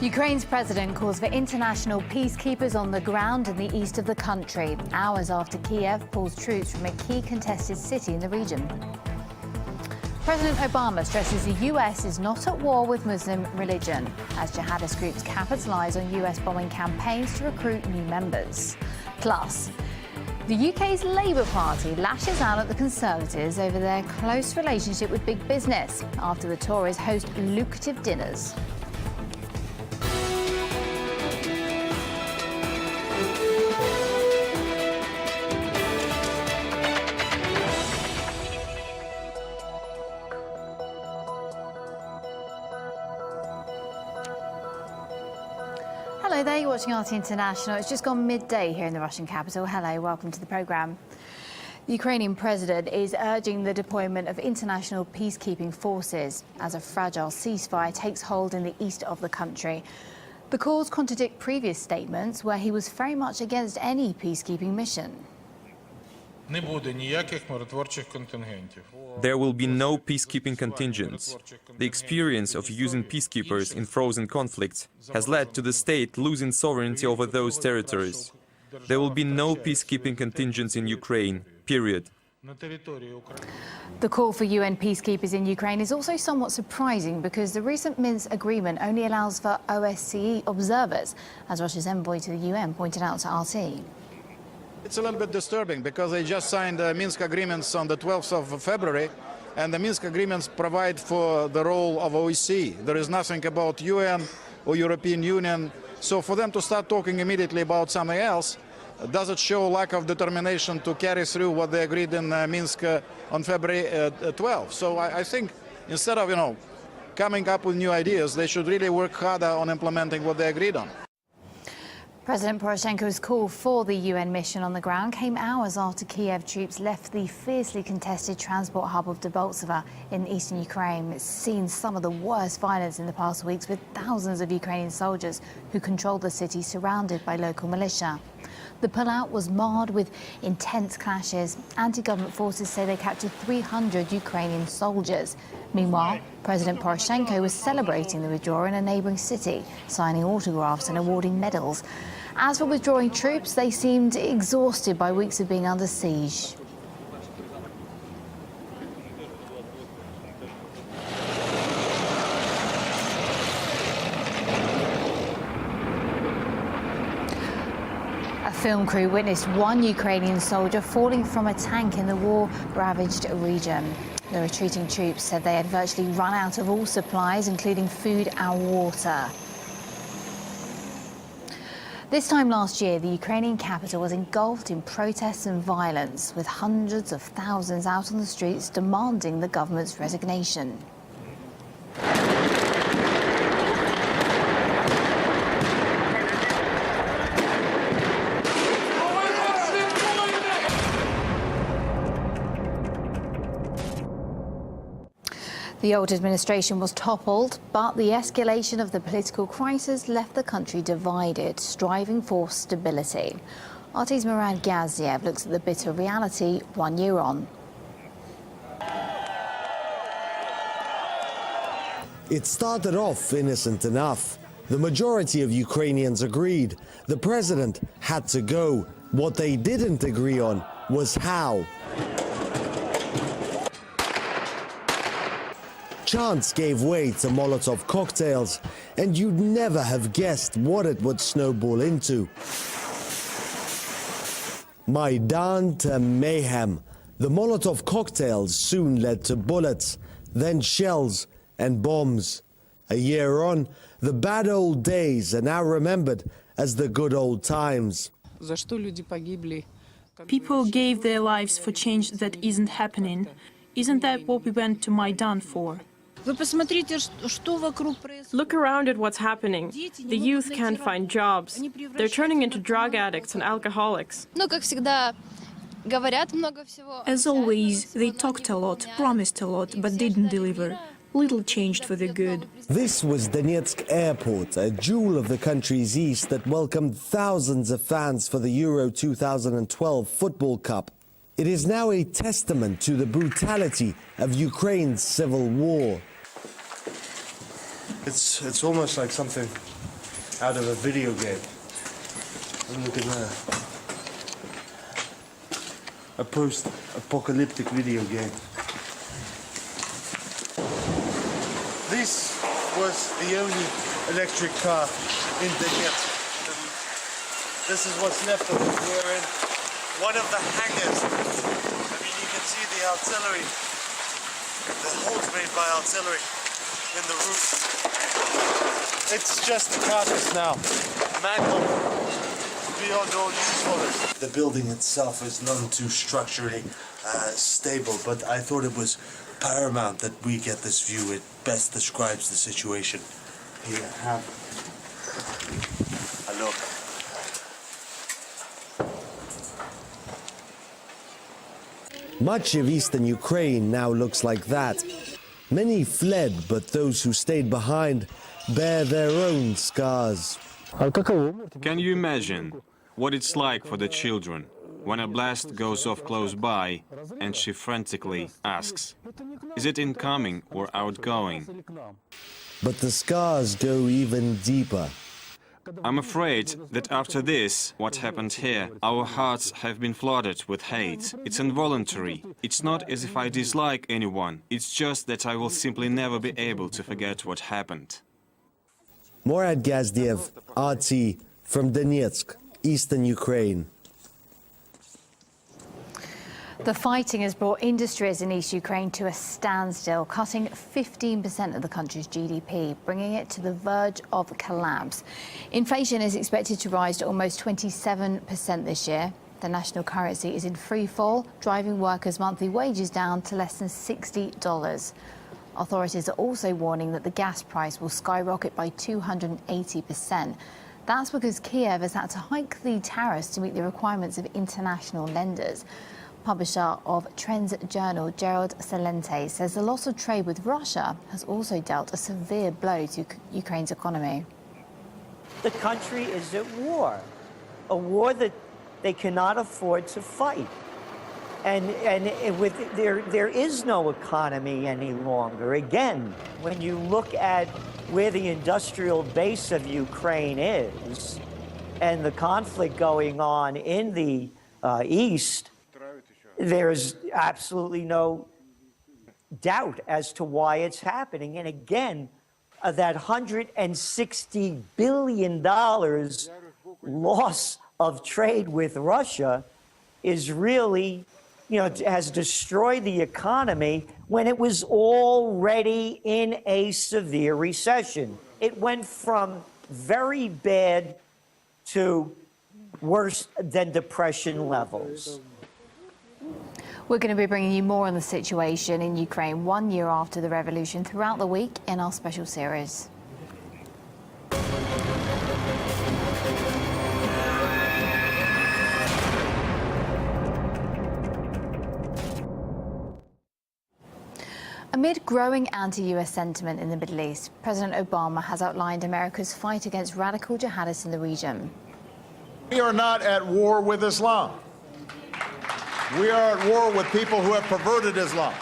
Ukraine's president calls for international peacekeepers on the ground in the east of the country, hours after Kiev pulls troops from a key contested city in the region. President Obama stresses the US is not at war with Muslim religion, as jihadist groups capitalise on US bombing campaigns to recruit new members. Plus, the UK's Labour Party lashes out at the Conservatives over their close relationship with big business after the Tories host lucrative dinners. Hello there, you're watching RT International. It's just gone midday here in the Russian capital. Hello, welcome to the programme. The Ukrainian president is urging the deployment of international peacekeeping forces as a fragile ceasefire takes hold in the east of the country. The calls contradict previous statements where he was very much against any peacekeeping mission. There will be no peacekeeping contingents. The experience of using peacekeepers in frozen conflicts has led to the state losing sovereignty over those territories. There will be no peacekeeping contingents in Ukraine, period. The call for UN peacekeepers in Ukraine is also somewhat surprising because the recent Minsk agreement only allows for OSCE observers, as Russia's envoy to the UN pointed out to RT. It's a little bit disturbing because they just signed Minsk agreements on the 12th of February, and the Minsk agreements provide for the role of OSCE. There is nothing about UN or European Union. So for them to start talking immediately about something else, does it show lack of determination to carry through what they agreed in Minsk on February 12th? So I think instead of, coming up with new ideas, they should really work harder on implementing what they agreed on. President Poroshenko's call for the UN mission on the ground came hours after Kiev troops left the fiercely contested transport hub of Debaltseve in eastern Ukraine. It's seen some of the worst violence in the past weeks, with thousands of Ukrainian soldiers who controlled the city surrounded by local militia. The pullout was marred with intense clashes. Anti-government forces say they captured 300 Ukrainian soldiers. Meanwhile, President Poroshenko was celebrating the withdrawal in a neighbouring city, signing autographs and awarding medals. As for withdrawing troops, they seemed exhausted by weeks of being under siege. A film crew witnessed one Ukrainian soldier falling from a tank in the war-ravaged region. The retreating troops said they had virtually run out of all supplies, including food and water. This time last year, the Ukrainian capital was engulfed in protests and violence, with hundreds of thousands out on the streets demanding the government's resignation. The old administration was toppled, but the escalation of the political crisis left the country divided, striving for stability. RT's Murad Gaziev looks at the bitter reality 1 year on. It started off innocent enough. The majority of Ukrainians agreed. The president had to go. What they didn't agree on was how. Chants gave way to Molotov cocktails, and you'd never have guessed what it would snowball into. Maidan to mayhem. The Molotov cocktails soon led to bullets, then shells and bombs. A year on, the bad old days are now remembered as the good old times. People gave their lives for change that isn't happening. Isn't that what we went to Maidan for? Look around at what's happening. The youth can't find jobs. They're turning into drug addicts and alcoholics. As always, they talked a lot, promised a lot, but didn't deliver. Little changed for the good. This was Donetsk Airport, a jewel of the country's east that welcomed thousands of fans for the Euro 2012 Football Cup. It is now a testament to the brutality of Ukraine's civil war. It's almost like something out of a video game. Look at that. A post-apocalyptic video game. This was the only electric car in Donetsk. This is what's left of it. We're in one of the hangars. I mean, you can see the artillery, the holes made by artillery in the roof. It's just a carcass now. Mangled beyond all usefulness. The building itself is none too structurally stable, but I thought it was paramount that we get this view. It best describes the situation. Here, have a look. Much of eastern Ukraine now looks like that. Many fled, but those who stayed behind bear their own scars. Can you imagine what it's like for the children when a blast goes off close by and she frantically asks, is it incoming or outgoing? But the scars go even deeper. I'm afraid that after this, what happened here, our hearts have been flooded with hate. It's involuntary. It's not as if I dislike anyone. It's just that I will simply never be able to forget what happened. Morad Gazdiev, RT, from Donetsk, eastern Ukraine. The fighting has brought industries in East Ukraine to a standstill, cutting 15% of the country's GDP, bringing it to the verge of collapse. Inflation is expected to rise to almost 27% this year. The national currency is in free fall, driving workers' monthly wages down to less than $60. Authorities are also warning that the gas price will skyrocket by 280%. That's because Kiev has had to hike the tariffs to meet the requirements of international lenders. Publisher of Trends Journal, Gerald Celente, says the loss of trade with Russia has also dealt a severe blow to Ukraine's economy. The country is at war, a war that they cannot afford to fight. And there is no economy any longer. Again, when you look at where the industrial base of Ukraine is and the conflict going on in the east, there's absolutely no doubt as to why it's happening. And again, that $160 billion loss of trade with Russia is really, has destroyed the economy when it was already in a severe recession. It went from very bad to worse than depression levels. We're going to be bringing you more on the situation in Ukraine 1 year after the revolution throughout the week in our special series. Amid growing anti-US sentiment in the Middle East, President Obama has outlined America's fight against radical jihadists in the region. We are not at war with Islam. We are at war with people who have perverted Islam.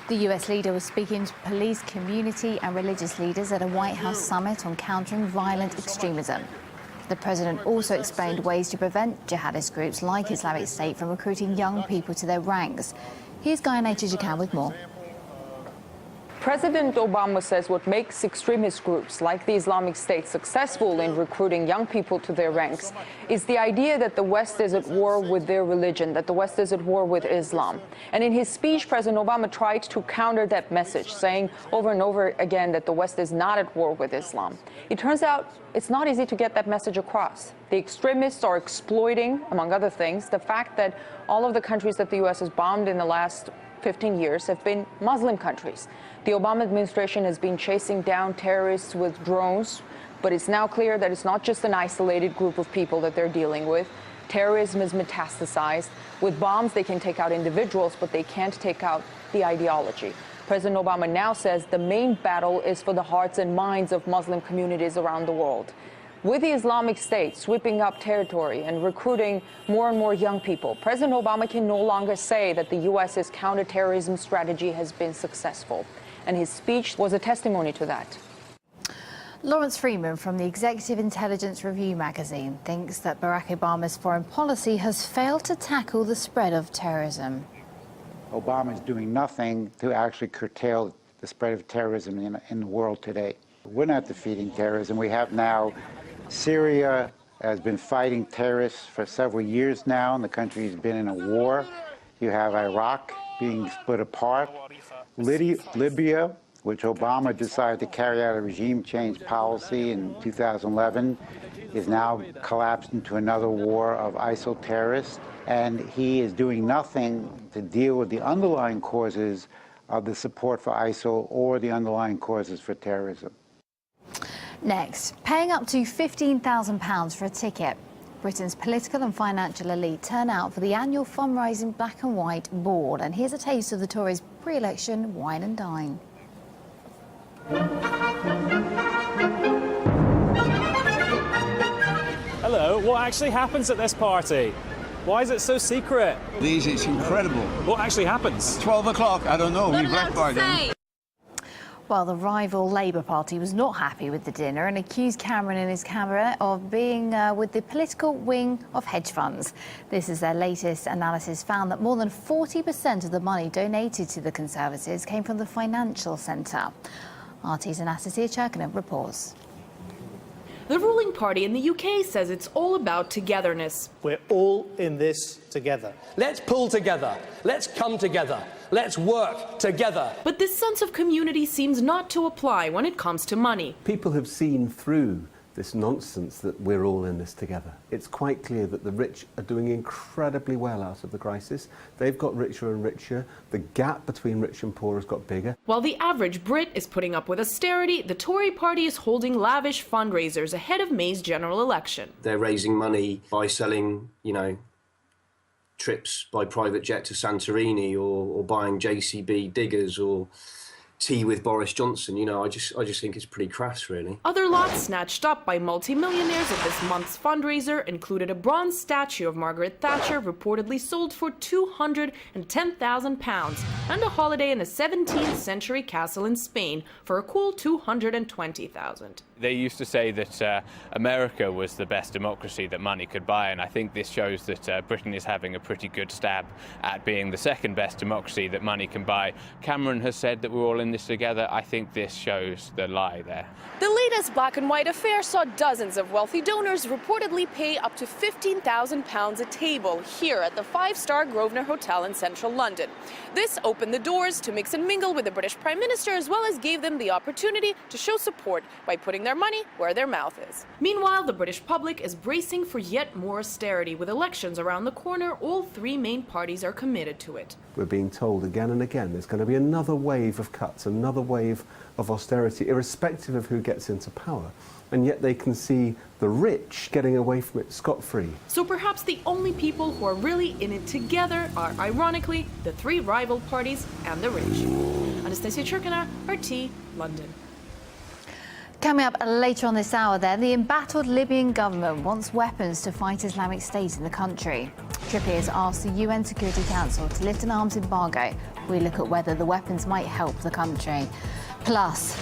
The US leader was speaking to police, community and religious leaders at a White House summit on countering violent extremism. The president also explained ways to prevent jihadist groups like Islamic State from recruiting young people to their ranks. Here's Gayane Chijikan with more. President Obama says what makes extremist groups like the Islamic State successful in recruiting young people to their ranks is the idea that the West is at war with their religion, that the West is at war with Islam. And in his speech, President Obama tried to counter that message, saying over and over again that the West is not at war with Islam. It turns out it's not easy to get that message across. The extremists are exploiting, among other things, the fact that all of the countries that the U.S. has bombed in the last 15 years have been Muslim countries. The Obama administration has been chasing down terrorists with drones, but it's now clear that it's not just an isolated group of people that they're dealing with. Terrorism is metastasized. With bombs, they can take out individuals, but they can't take out the ideology. President Obama now says the main battle is for the hearts and minds of Muslim communities around the world. With the Islamic State sweeping up territory and recruiting more and more young people, President Obama can no longer say that the U.S.'s counterterrorism strategy has been successful. And his speech was a testimony to that. Lawrence Freeman from the Executive Intelligence Review magazine thinks that Barack Obama's foreign policy has failed to tackle the spread of terrorism. Obama is doing nothing to actually curtail the spread of terrorism in the world today. We're not defeating terrorism. We have now Syria has been fighting terrorists for several years now, and the country has been in a war. You have Iraq being split apart. Libya, which Obama decided to carry out a regime change policy in 2011, is now collapsed into another war of ISIL terrorists. And he is doing nothing to deal with the underlying causes of the support for ISIL or the underlying causes for terrorism. Next, paying up to £15,000 for a ticket. Britain's political and financial elite turn out for the annual fundraising Black and White board. And here's a taste of the Tories' pre-election wine and dine. Hello, what actually happens at this party? Why is it so secret? It's incredible. What actually happens? 12 o'clock, I don't know, we blackboard them. Well, the rival Labour Party was not happy with the dinner and accused Cameron and his cabinet of being with the political wing of hedge funds. This is their latest analysis found that more than 40% of the money donated to the Conservatives came from the financial centre. RT's Anastasia Cherkina reports. The ruling party in the UK says it's all about togetherness. We're all in this together. Let's pull together. Let's come together. Let's work together. But this sense of community seems not to apply when it comes to money. People have seen through this nonsense that we're all in this together. It's quite clear that the rich are doing incredibly well out of the crisis. They've got richer and richer. The gap between rich and poor has got bigger. While the average Brit is putting up with austerity, the Tory party is holding lavish fundraisers ahead of May's general election. They're raising money by selling, trips by private jet to Santorini or buying JCB diggers or tea with Boris Johnson. I just think it's pretty crass, really. Other lots snatched up by multimillionaires at this month's fundraiser included a bronze statue of Margaret Thatcher reportedly sold for £210,000 and a holiday in a 17th century castle in Spain for a cool £220,000. They used to say that America was the best democracy that money could buy, and I think this shows that Britain is having a pretty good stab at being the second best democracy that money can buy. Cameron has said that we're all in this together. I think this shows the lie there. The latest Black and White affair saw dozens of wealthy donors reportedly pay up to £15,000 a table here at the five-star Grosvenor Hotel in central London. This opened the doors to mix and mingle with the British Prime Minister, as well as gave them the opportunity to show support by putting their money where their mouth is. Meanwhile, the British public is bracing for yet more austerity. With elections around the corner, all three main parties are committed to it. We're being told again and again there's going to be another wave of cuts, another wave of austerity, irrespective of who gets into power. And yet they can see the rich getting away from it scot-free. So perhaps the only people who are really in it together are, ironically, the three rival parties and the rich. Anastasia Cherkina, RT, London. Coming up later on this hour then, the embattled Libyan government wants weapons to fight Islamic State in the country. Trippier has asked the UN Security Council to lift an arms embargo. We look at whether the weapons might help the country. Plus,